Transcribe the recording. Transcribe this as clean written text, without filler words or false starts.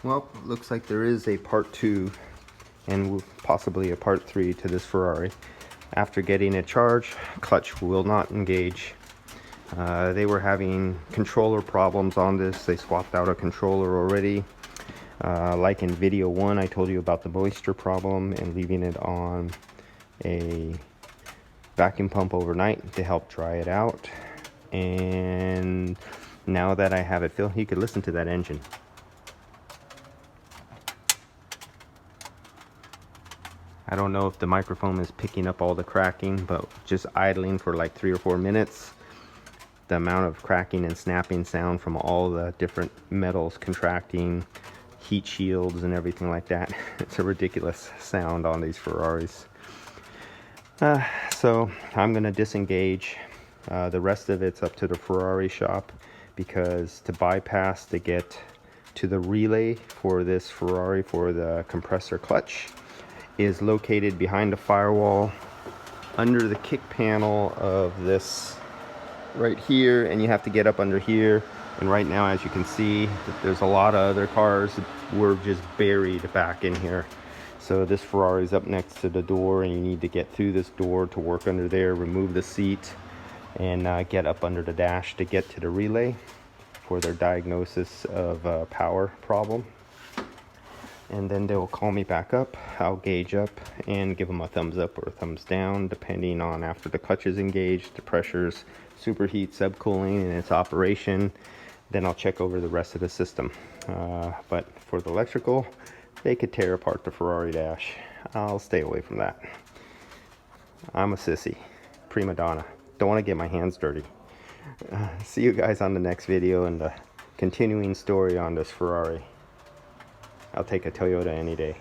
Well, looks like there is a part 2 and possibly a part 3 to this Ferrari. After getting a charge, clutch will not engage. They were having controller problems on this. They swapped out a controller already. Like in video 1, I told you about the moisture problem and leaving it on a vacuum pump overnight to help dry it out. And now that I have it filled, you could listen to that engine. I don't know if the microphone is picking up all the cracking, but just idling for like 3 or 4 minutes, the amount of cracking and snapping sound from all the different metals contracting, heat shields and everything like that. It's a ridiculous sound on these Ferraris. So I'm gonna disengage. The rest of it's up to the Ferrari shop, because to bypass to get to the relay for this Ferrari for the compressor clutch is located behind the firewall under the kick panel of this right here, and you have to get up under here. And right now, as you can see, there's a lot of other cars that were just buried back in here. So this Ferrari is up next to the door, and you need to get through this door to work under there, remove the seat, and get up under the dash to get to the relay for their diagnosis of a power problem. And then they will call me back up. I'll gauge up and give them a thumbs up or a thumbs down, depending on after the clutch is engaged, the pressures, superheat, subcooling, and its operation. Then I'll check over the rest of the system. But for the electrical, they could tear apart the Ferrari dash. I'll stay away from that. I'm a sissy, prima donna. Don't want to get my hands dirty. See you guys on the next video and the continuing story on this Ferrari. I'll take a Toyota any day.